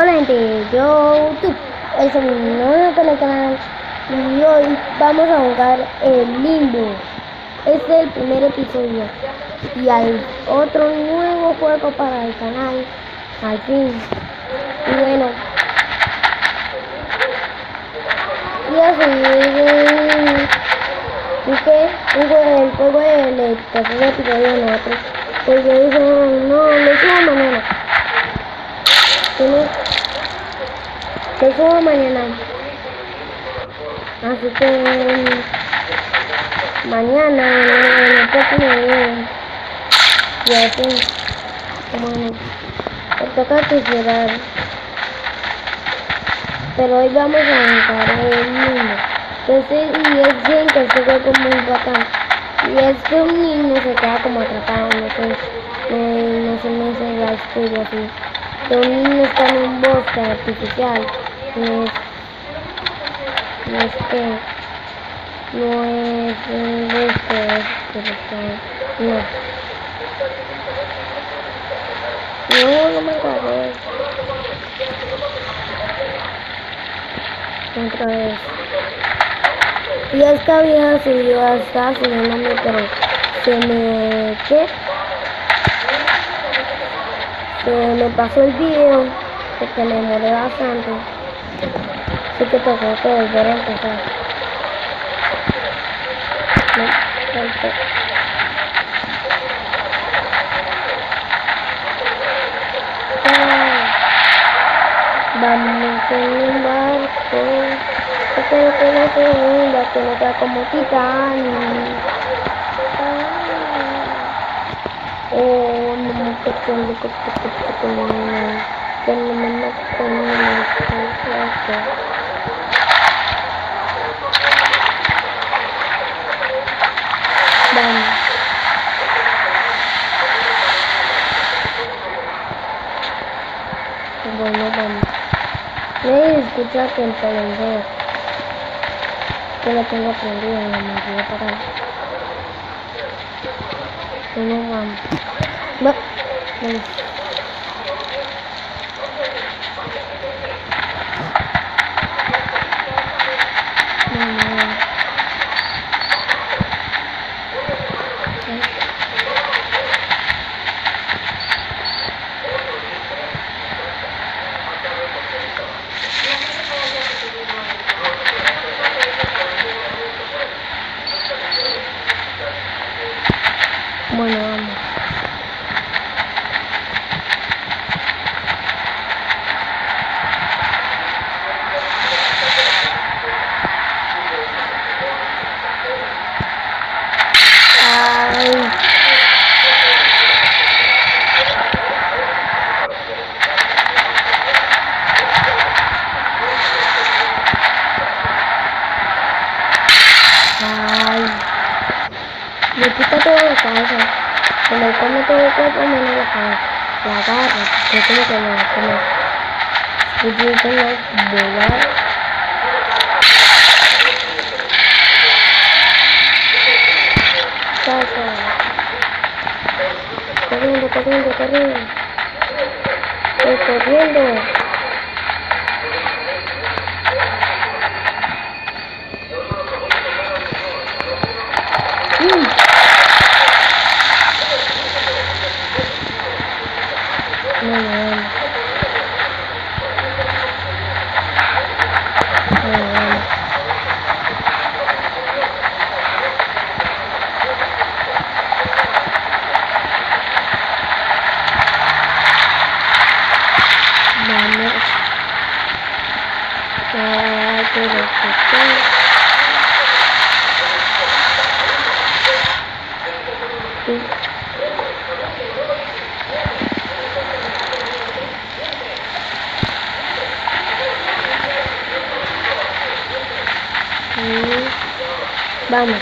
Hola gente, yo es un nuevo para el canal y hoy vamos a jugar el Limbo. Este es el primer episodio y hay otro nuevo juego para el canal, al fin. Y bueno, y así el juego del tercer episodio de nosotros, pues yo dije, no, lo subo mañana. Lo subo mañana. Así que mañana en el próximo video y así como me toca que esperar. Pero hoy vamos a jugar el Limbo. Entonces, y es bien que este juego es muy bacán. Y es que un niño se queda como atrapado, no se me hace la historia así. Que un niño está en un bosque artificial. No es un bosque artificial. No me acuerdo. Otra vez. Y esta vieja subió hasta subiéndome, pero se me pasó el video porque me demoré bastante. Así que tocó que volver a empezar. Vamos en un barco, espero que no se hunda, que no sea como Titanic. Oh, no me toque el helicóptero, que no me vamos. Bueno, vamos. Me escucha que el televisor que lo tengo prendido en la mayoría para no vamos. No, vamos. Bueno, vamos. Ay. Me quita todo la cabeza. Se me come todo el cuerpo menos la cabeza. La garra, que como que me la come. Y yo tengo volar. Salta. Corriendo. Estoy corriendo. Vamos.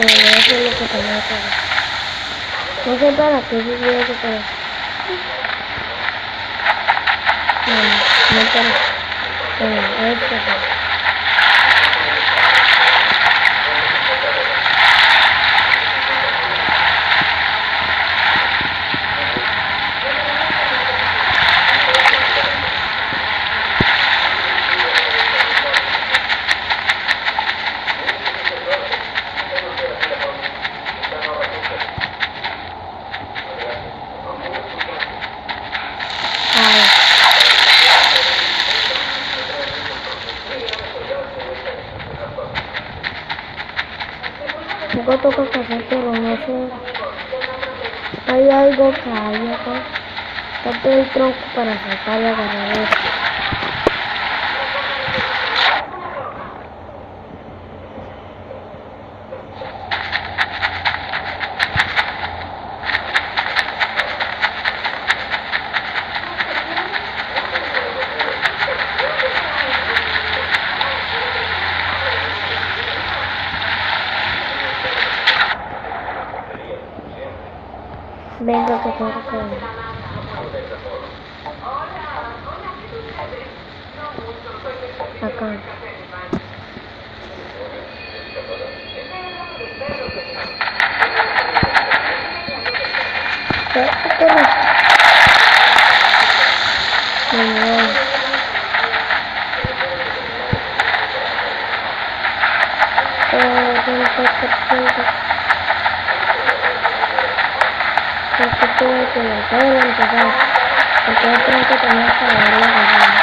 pero no sé lo que tenía que hacer. No sé para qué sirvió eso, pero... No para... Bueno, esto sí. Algo toca que hacer, pero no sé. Hay algo que hay acá. Parte del tronco para saltar y agarrar esto. Venga, que tengo que ver. Acá. Corre. Porque tuve que volver a empezar. Porque el tronco tenía que volver a agarrar.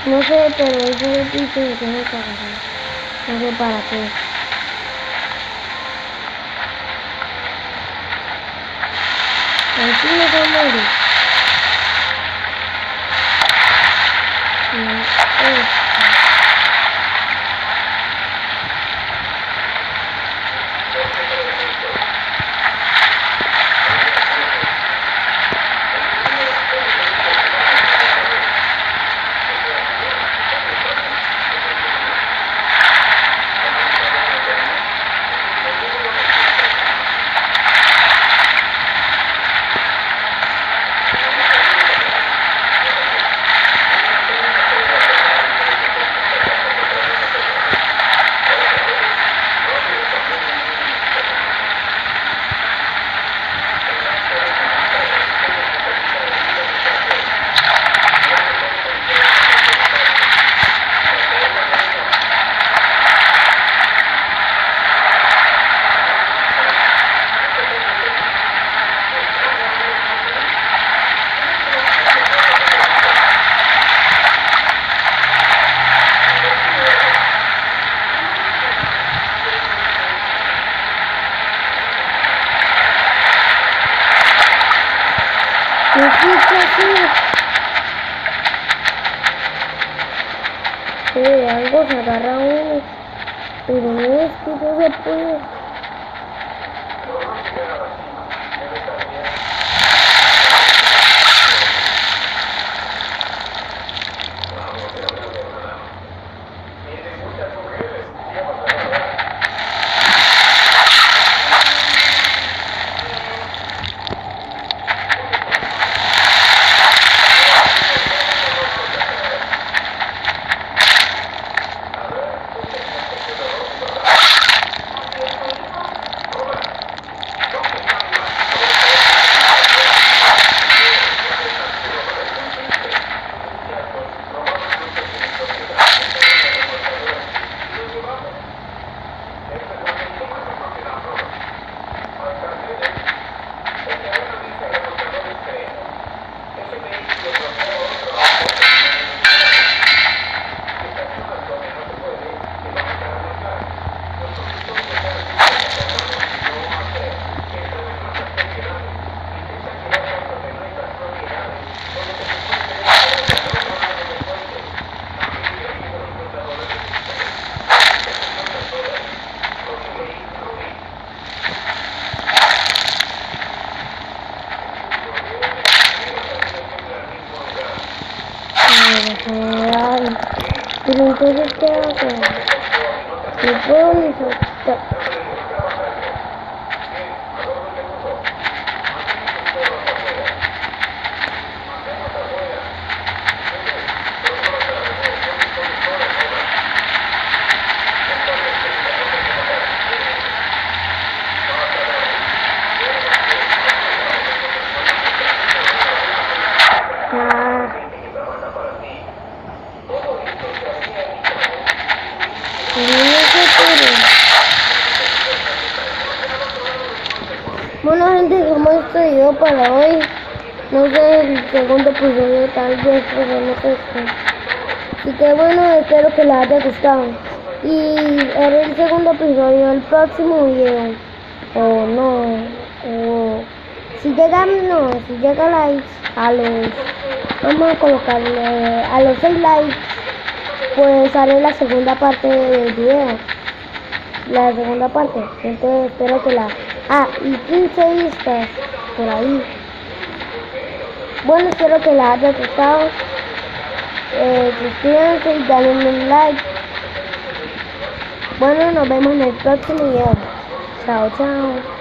No sé, pero ese bicho se tiene que agarrar. No sé para qué. Así no se muere. Algo se agarra uno, pero no es que no se puede. Ay, pero entonces, ¿qué hago? No puedo ni soltar. Bueno, gente, como este video para hoy, no sé, el segundo episodio tal vez, pero no sé. Así que bueno, espero que les haya gustado. Y haré el segundo episodio el próximo video. O no, o si llega likes a los, vamos a colocarle a los 6 likes, pues haré la segunda parte del video. La segunda parte, entonces espero que y 15 vistas por ahí. Bueno, espero que les haya gustado. Suscríbanse y denle un like. Bueno, nos vemos en el próximo video. Chao, chao.